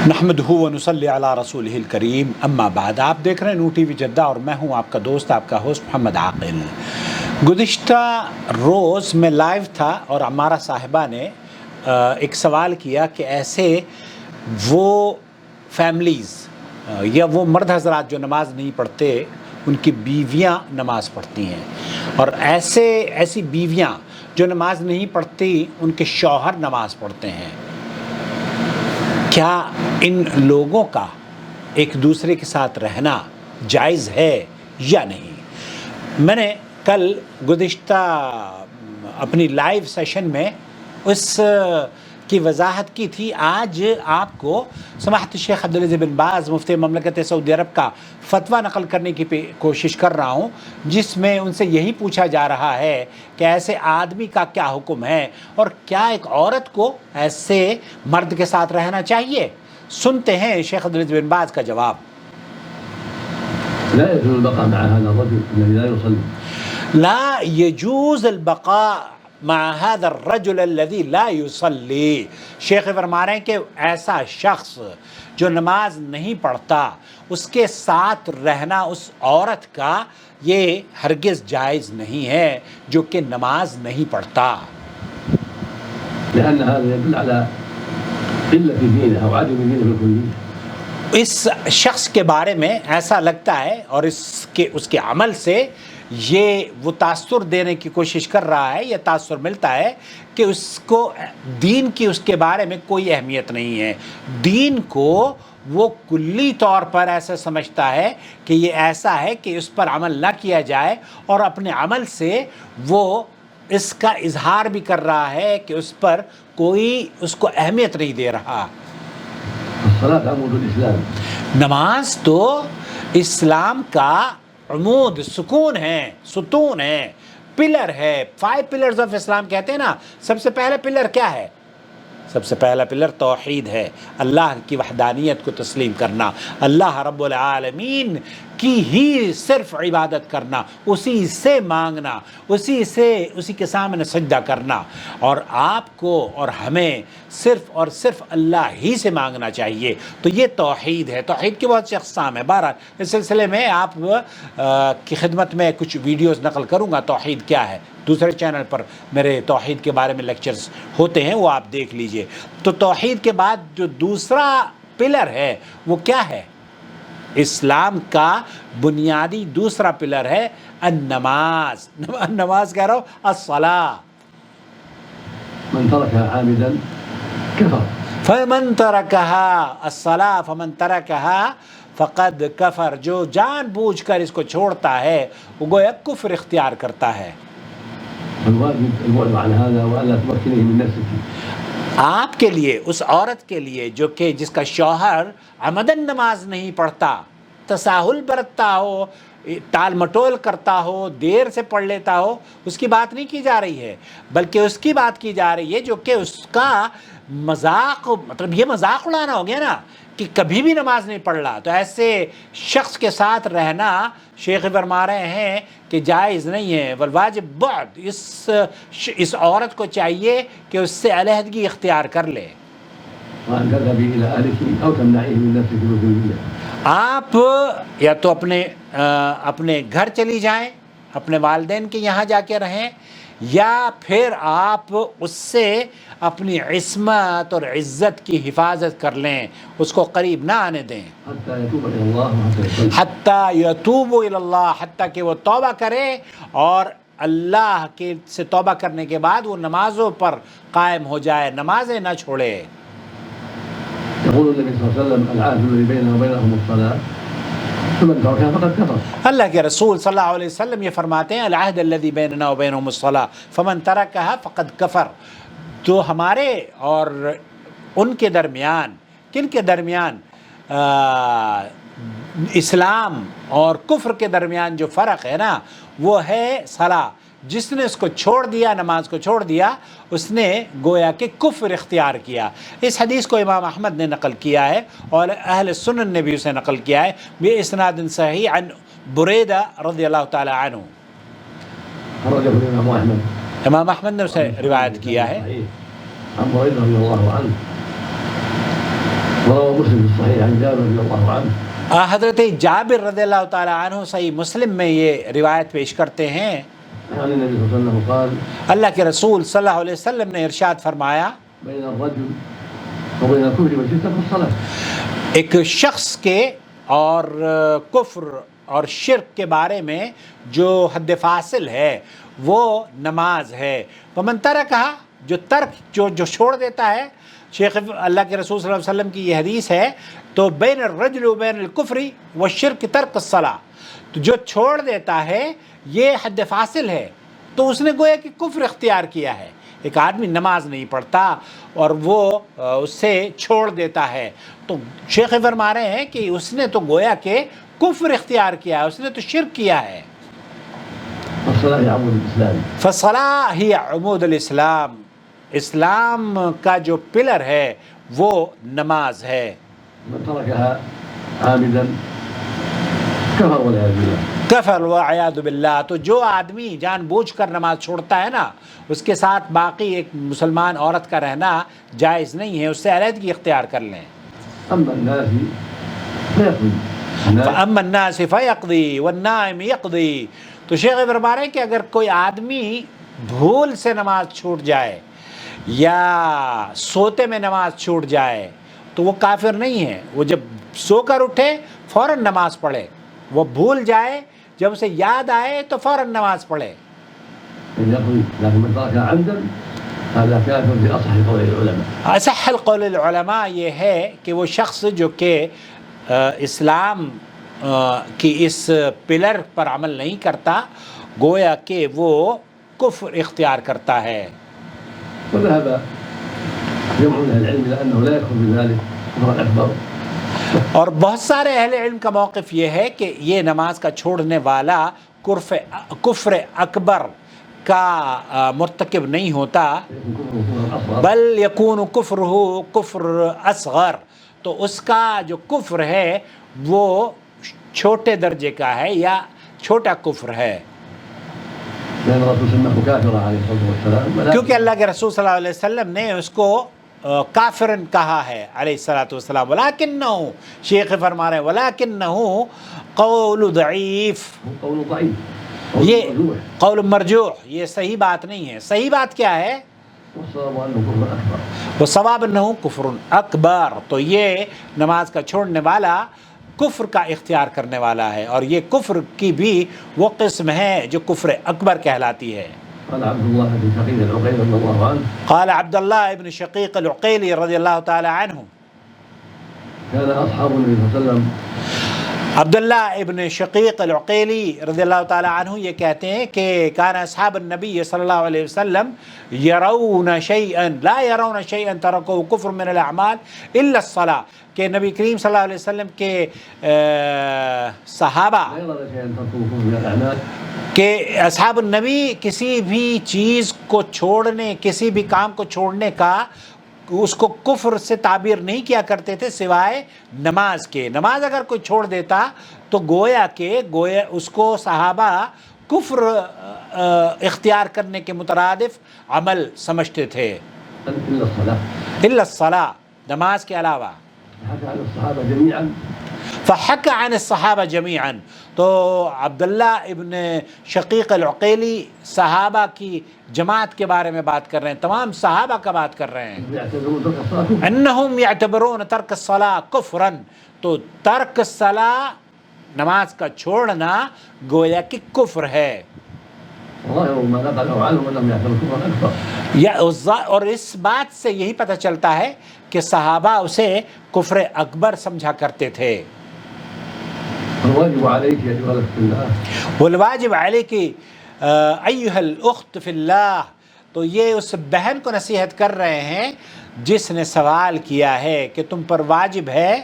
نحمدہ و نصلی علی رسولہ الکریم اما بعد۔ آپ دیکھ رہے ہیں نور ٹی وی جدہ اور میں ہوں آپ کا دوست، آپ کا ہوسٹ محمد عاقل۔ گزشتہ روز میں لائیو تھا اور ہمارا صاحبہ نے ایک سوال کیا کہ ایسے وہ فیملیز یا وہ مرد حضرات جو نماز نہیں پڑھتے ان کی بیویاں نماز پڑھتی ہیں، اور ایسی بیویاں جو نماز نہیں پڑھتی ان کے شوہر نماز پڑھتے ہیں، کیا ان لوگوں کا ایک دوسرے کے ساتھ رہنا جائز ہے یا نہیں؟ میں نے کل گزشتہ اپنی لائیو سیشن میں اس کی وضاحت کی تھی۔ آج آپ کو سماحت الشیخ عبدالعزیز بن باز مفتی مملکت سعودی عرب کا فتویٰ نقل کرنے کی کوشش کر رہا ہوں، جس میں ان سے یہی پوچھا جا رہا ہے کہ ایسے آدمی کا کیا حکم ہے اور کیا ایک عورت کو ایسے مرد کے ساتھ رہنا چاہیے۔ سنتے ہیں شیخ عبدالعزیز بن باز کا جواب۔ لا يجوز البقاء مع هذا الرجل الذي لا يصلي. لا يجوز البقاء مع هذا الرجل الذي لا يصلي۔ شیخ فرما رہے ہیں کہ ایسا شخص جو نماز نہیں پڑھتا، اس کے ساتھ رہنا اس عورت کا یہ ہرگز جائز نہیں ہے جو کہ نماز نہیں پڑھتا۔ لأن هذا يدل على قلة دينه أو عدم دينه بالكلية. اس شخص کے بارے میں ایسا لگتا ہے اور اس کے عمل سے یہ وہ تاثر دینے کی کوشش کر رہا ہے، یہ تاثر ملتا ہے کہ اس کو دین کی اس کے بارے میں کوئی اہمیت نہیں ہے۔ دین کو وہ کلی طور پر ایسا سمجھتا ہے کہ یہ ایسا ہے کہ اس پر عمل نہ کیا جائے، اور اپنے عمل سے وہ اس کا اظہار بھی کر رہا ہے کہ اس پر کوئی اس کو اہمیت نہیں دے رہا۔ الصلاة عمود الإسلام. نماز تو اسلام کا عمود، سکون ہے، ستون ہے، پلر ہے۔ 5 پلرز آف اسلام کہتے ہیں نا۔ سب سے پہلا پلر کیا ہے؟ سب سے پہلا پلر توحید ہے، اللہ کی وحدانیت کو تسلیم کرنا، اللہ رب العالمین کی ہی صرف عبادت کرنا، اسی سے مانگنا، اسی کے سامنے سجدہ کرنا، اور آپ کو اور ہمیں صرف اور صرف اللہ ہی سے مانگنا چاہیے۔ تو یہ توحید ہے۔ توحید کے بہت سے اقسام ہیں۔ بہرحال اس سلسلے میں آپ کی خدمت میں کچھ ویڈیوز نقل کروں گا توحید کیا ہے۔ دوسرے چینل پر میرے توحید کے بارے میں لیکچرز ہوتے ہیں، وہ آپ دیکھ لیجئے۔ تو توحید کے بعد جو دوسرا پلر ہے وہ کیا ہے؟ اسلام کا بنیادی دوسرا پلر ہے النماز۔ نماز کہہ رہا ہوں، الصلاۃ۔ من تركها عامدا كفر. فمن ترکها الصلاۃ فمن ترکها فقد کفر۔ جو جان بوجھ کر اس کو چھوڑتا ہے وہ گویا کفر اختیار کرتا ہے۔ الواجب البعد عن هذا وألا تمكنه من نفسك. آپ کے لیے، اس عورت کے لیے جو کہ جس کا شوہر عمدن نماز نہیں پڑھتا، تساہل برتتا ہو، ٹال مٹول کرتا ہو، دیر سے پڑھ لیتا ہو، اس کی بات نہیں کی جا رہی ہے، بلکہ اس کی بات کی جا رہی ہے جو کہ اس کا مذاق، مطلب یہ مذاق اڑانا ہو گیا نا کہ کبھی بھی نماز نہیں پڑھ رہا۔ تو ایسے شخص کے ساتھ رہنا شیخ فرما رہے ہیں کہ جائز نہیں ہے۔ والواجب بعد، اس عورت کو چاہیے کہ اس سے علیحدگی اختیار کر لے۔ وأن تذهبي إلى أهلك أو تمنعيه من نفسك بالكلية. آپ یا تو اپنے گھر چلی جائیں، اپنے والدین کے یہاں جا کے رہیں، یا پھر آپ اس سے اپنی عصمت اور عزت کی حفاظت کر لیں، اس کو قریب نہ آنے دیں۔ حتى يتوب إلى الله وحتى يصلي. حتیٰ یتوب الی اللہ، حتیٰ کہ وہ توبہ کرے اور اللہ کے سے توبہ کرنے کے بعد وہ نمازوں پر قائم ہو جائے، نمازیں نہ چھوڑے۔ يقول النبي صلى الله عليه وسلم العهد الذي بيننا وبينهم الصلاة فمن تركها فقد كفر. اللہ کے رسول صلی اللہ علیہ وسلم یہ فرماتے ہیں العہد الذی بیننا وبینہم الصلاۃ فمن ترکها فقد کفر۔ تو ہمارے اور ان کے درمیان، کن کے درمیان؟ اسلام اور کفر کے درمیان جو فرق ہے نا وہ ہے صلاۃ۔ جس نے اس کو چھوڑ دیا، نماز کو چھوڑ دیا، اس نے گویا کہ کفر اختیار کیا۔ اس حدیث کو امام احمد نے نقل کیا ہے اور اہل سنن نے بھی اسے نقل کیا ہے بِإِسْنَادٍ صحیح عن بریدہ رضی اللہ تعالی عنہ۔ خرجه الإمام أحمد. امام احمد نے اسے روایت کیا ہے۔ عن بريدة رضي الله عنه وروى مسلم في الصحيح عن جابر رضي الله عنه حضرت جابر رضی اللہ تعالیٰ عنہ صحیح مسلم میں یہ روایت پیش کرتے ہیں عن النبي صلى الله عليه وسلم قال اللہ کے رسول صلی اللہ علیہ وسلم نے ارشاد فرمایا بين الرجل وبين الكفر والشرك ترك الصلاة. ایک شخص کے اور کفر اور شرک کے بارے میں جو حد فاصل ہے وہ نماز ہے. ومن ترکھا جو جو چھوڑ دیتا ہے، شیخ اللہ کے رسول صلی اللہ علیہ وسلم کی یہ حدیث ہے، تو بین الرجل و بین الکفر والشرک ترک الصلاۃ، تو جو چھوڑ دیتا ہے یہ حد فاصل ہے، تو اس نے گویا کہ کفر اختیار کیا ہے. ایک آدمی نماز نہیں پڑھتا اور وہ اس سے چھوڑ دیتا ہے، تو شیخ فرما رہے ہیں کہ اس نے تو گویا کہ کفر اختیار کیا ہے، اس نے تو شرک کیا ہے. فالصلاۃ ہی عمود الاسلام، اسلام کا جو پلر ہے وہ نماز ہے. من تركها عامدا كفر والعياذ بالله. کفر والعیاذ باللہ. تو جو آدمی جان بوجھ کر نماز چھوڑتا ہے نا، اس کے ساتھ باقی ایک مسلمان عورت کا رہنا جائز نہیں ہے، اس سے علیحدگی اختیار کر لیں. اما الناس فيقضي. فاما الناس فيقضي والنائم يقضي. تو شیخ فرما رہے ہیں کہ اگر کوئی آدمی بھول سے نماز چھوٹ جائے یا سوتے میں نماز چھوٹ جائے تو وہ کافر نہیں ہے. وہ جب سو کر اٹھے فوراً نماز پڑھے، وہ بھول جائے جب اسے یاد آئے تو فوراً نماز پڑھے. لكن من تركها عمدا هذا كافر بأصح قول العلماء. اصح القول العلماء یہ ہے کہ وہ شخص جو کہ اسلام کی اس پلر پر عمل نہیں کرتا، گویا کہ وہ کفر اختیار کرتا ہے. وذهب جمع من اهل العلم الى انه لا يكفر بذلك كفرا اكبر. اور بہت سارے اہل علم کا موقف یہ ہے کہ یہ نماز کا چھوڑنے والا کفر اکبر کا مرتکب نہیں ہوتا، بل یکون کفرہ کفر اصغر. تو اس کا جو کفر ہے وہ چھوٹے درجے کا ہے یا چھوٹا کفر ہے. کیونکہ اللہ کے رسول صلی اللہ علیہ وسلم نے اس کو کافرن کہا ہے علیہ الصلوۃ والسلام. ولکنہ، شیخ فرما رہے ہیں ولکنہ قول ضعیف، یہ قول مرجوح، یہ صحیح بات نہیں ہے. صحیح بات کیا ہے؟ وصواب انہ کفر اکبر. تو یہ نماز کا چھوڑنے والا کفر کا اختیار کرنے والا ہے، اور یہ کفر کی بھی وہ قسم ہے جو کفر اکبر کہلاتی ہے. قال عبد الله بن شقيق العقيلي رضي الله تعالى عنه كان اصحاب النبي صلى الله عليه وسلم. عبداللہ ابن شقیق العقیلی رضی اللہ تعالی عنہ یہ کہتے ہیں کہ کان اصحاب النبی صلی اللہ علیہ وسلم یرون شیئا لا یرون شیئا ترکوا کفر من الاعمال الا الصلاۃ، کہ نبی کریم صلی اللہ علیہ وسلم کے صحابہ کہ اصحاب النبی کسی بھی چیز کو چھوڑنے، کسی بھی کام کو چھوڑنے کا اس کو کفر سے تعبیر نہیں کیا کرتے تھے سوائے نماز کے. نماز اگر کوئی چھوڑ دیتا تو گویا اس کو صحابہ کفر اختیار کرنے کے مترادف عمل سمجھتے تھے. الا الصلاۃ، نماز کے علاوہ. فحق عن الصحابہ جميعا. تو عبداللہ ابن شقیق العقیلی صحابہ کی جماعت کے بارے میں بات کر رہے ہیں، تمام صحابہ کا بات کر رہے ہیں. انہم یعتبرون ترک الصلاۃ کفرا. تو ترک الصلاۃ، نماز کا چھوڑنا گویا کہ کفر ہے. اور اس بات سے یہی پتہ چلتا ہے کہ صحابہ اسے کفر اکبر سمجھا کرتے تھے. والواجب علیک ایھا الاخت فی اللہ. تو یہ اس بہن کو نصیحت کر رہے ہیں جس نے سوال کیا ہے کہ تم پر واجب ہے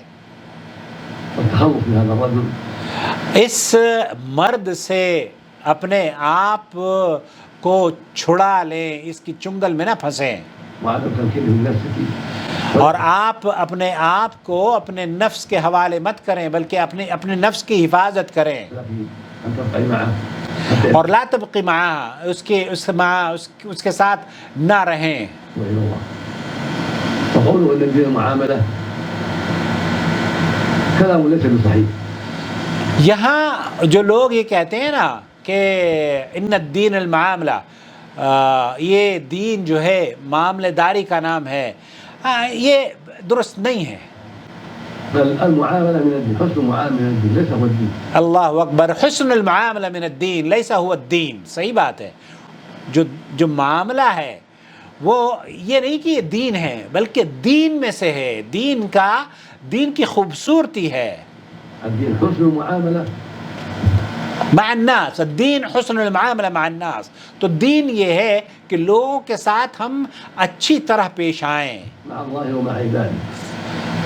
اس مرد سے اپنے آپ کو چھڑا لیں، اس کی چنگل میں نہ پھنسیں، اور آپ اپنے آپ کو اپنے نفس کے حوالے مت کریں بلکہ اپنے نفس کی حفاظت کریں. اور لا تبقی معاہا، اس کے ساتھ نہ رہیں. كلام ليس بصحيح. یہاں جو لوگ یہ کہتے ہیں نا کہ ان الدین المعاملہ، یہ دین جو ہے معاملہ داری کا نام ہے، یہ درست نہیں ہے. بل المعاملة من الدين، حسن المعاملة من الدين ليس هو الدين. اللہ اکبر، حسن المعاملہ من الدین لیس هو الدین. صحیح بات ہے. جو معاملہ ہے وہ یہ نہیں کہ یہ دین ہے، بلکہ دین میں سے ہے، دین کی خوبصورتی ہے. الدين حسن المعاملة مع الناس، الدین حسن المعاملہ مع الناس. تو دین یہ ہے کہ لوگوں کے ساتھ ہم اچھی طرح پیش آئیں، مع الله ومع عباده.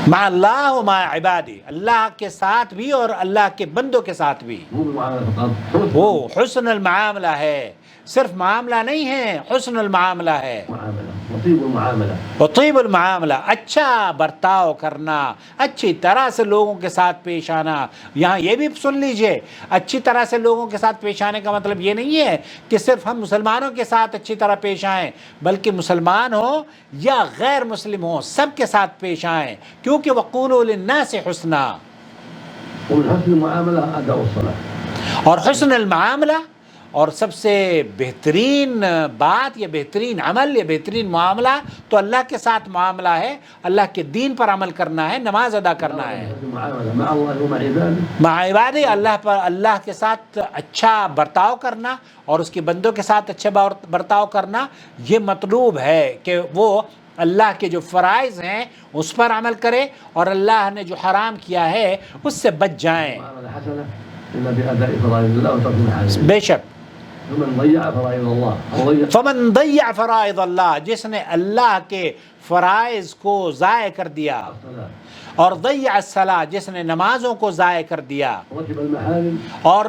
مع اللہ و مع عبادی، اللہ کے ساتھ بھی اور اللہ کے بندوں کے ساتھ بھی. مو المعاملة فقط، وہ حسن المعاملہ ہے، صرف معاملہ نہیں ہے، حسن المعاملہ ہے. معاملة وطيب المعاملة. وطیب المعاملہ، اچھا برتاؤ کرنا، اچھی طرح سے لوگوں کے ساتھ پیش آنا. یہاں یہ بھی سن لیجئے، اچھی طرح سے لوگوں کے ساتھ پیش آنے کا مطلب یہ نہیں ہے کہ صرف ہم مسلمانوں کے ساتھ اچھی طرح پیش آئیں، بلکہ مسلمان ہو یا غیر مسلم ہو سب کے ساتھ پیش آئیں، کیونکہ وقولوا للناس حسنا. ومن حسن المعاملة أداء الصلاة. اور حسن المعاملہ، اور سب سے بہترین بات یا بہترین عمل یا بہترین معاملہ تو اللہ کے ساتھ معاملہ ہے، اللہ کے دین پر عمل کرنا ہے، نماز ادا کرنا ہے. حسن المعاملة مع الله ومع عباده. مع عبادی، اللہ کے ساتھ اچھا برتاؤ کرنا اور اس کے بندوں کے ساتھ اچھا برتاؤ کرنا، یہ مطلوب ہے کہ وہ اللہ کے جو فرائض ہیں اس پر عمل کرے اور اللہ نے جو حرام کیا ہے اس سے بچ جائیں. معاملة حسنة إلا بأداء فرائض الله وترك محارمه. بے شک. فمن ضيع فرائض الله فمن ضيع فرائض اللہ، جس نے اللہ کے فرائض کو ضائع کر دیا، اور ضيع الصلاة، جس نے نمازوں کو ضائع کر دیا، ركب المحارم اور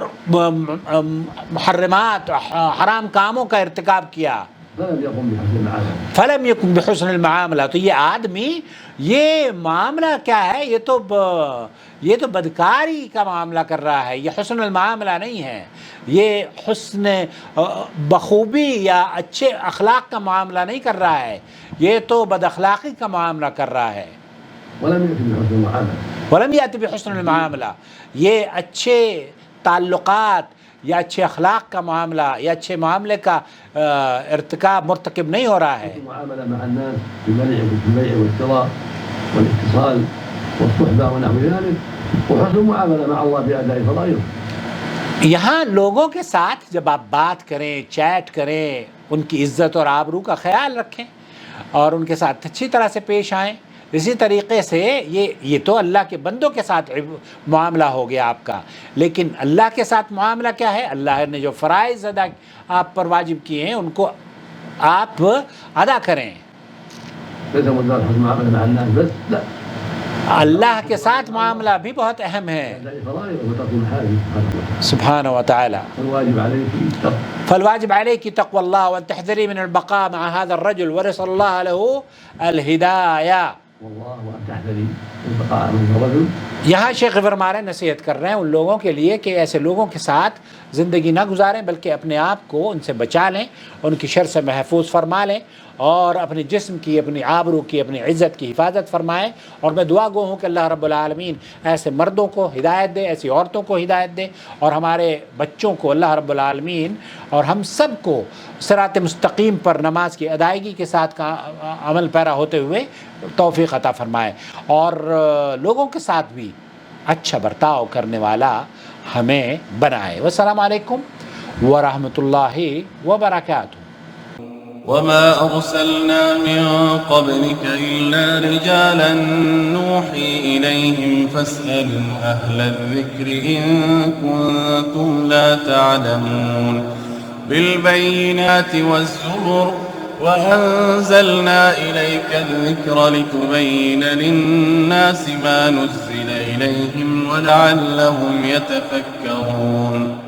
محرمات حرام کاموں کا ارتکاب کیا، فلم يقم بحسن المعاملة. فلم يكن بحسن المعاملہ. تو یہ آدمی، یہ معاملہ کیا ہے؟ یہ تو بدکاری کا معاملہ کر رہا ہے، یہ حسن المعاملہ نہیں ہے. یہ حسن بخوبی یا اچھے اخلاق کا معاملہ نہیں کر رہا ہے، یہ تو بد اخلاقی کا معاملہ کر رہا ہے. ولم يأتي بحسن المعاملة. ولم يأتي بحسن المعاملہ، یہ اچھے تعلقات یا اچھے اخلاق کا معاملہ یا اچھے معاملے کا ارتکاب مرتکب نہیں ہو رہا ہے. المعاملة مع الناس بالبيع والشراء والاتصال والصحبة ونحو ذلك، وحسن المعاملة مع الله بأداء فرائضه. یہاں لوگوں کے ساتھ جب آپ بات کریں، چیٹ کریں، ان کی عزت اور آبرو کا خیال رکھیں اور ان کے ساتھ اچھی طرح سے پیش آئیں. اسی طریقے سے یہ تو اللہ کے بندوں کے ساتھ معاملہ ہو گیا آپ کا، لیکن اللہ کے ساتھ معاملہ کیا ہے؟ اللہ نے جو فرائض آپ پر واجب کیے ہیں ان کو آپ ادا کریں. ليس مجرد حسن المعاملة مع الناس بس، لا، اللہ کے ساتھ معاملہ بھی بہت اہم ہے. أداء فرائض وترك محارم. سبحانہ و تعالی. الواجب عليك فالواجب عليك تقوى الله وأن تحذري من البقاء مع هذا الرجل ونسأل الله له الهداية. والله وأن تحذري من البقاء من الرجل. یہاں شیخ فرما رہے ہیں، نصیحت کر رہے ہیں ان لوگوں کے لیے کہ ایسے لوگوں کے ساتھ زندگی نہ گزاریں، بلکہ اپنے آپ کو ان سے بچا لیں، ان کی شر سے محفوظ فرما لیں اور اپنے جسم کی، اپنی آبرو کی، اپنی عزت کی حفاظت فرمائیں. اور میں دعا گو ہوں کہ اللہ رب العالمین ایسے مردوں کو ہدایت دے، ایسی عورتوں کو ہدایت دے، اور ہمارے بچوں کو اللہ رب العالمین اور ہم سب کو صراط مستقیم پر نماز کی ادائیگی کے ساتھ عمل پیرا ہوتے ہوئے توفیق عطا فرمائے، اور لوگوں کے ساتھ بھی اچھا برتاؤ کرنے والا ہمیں بنائے. والسلام علیکم ورحمۃ اللہ وبرکاتہ. وما أرسلنا من قبلك إلا رجالا نوحي إليهم فاسألوا أهل الذكر إن كنتم لا تعلمون. بالبينات والزبر وأنزلنا إليك الذكر لتبين للناس ما نزل إليهم ولعلهم يتفكرون.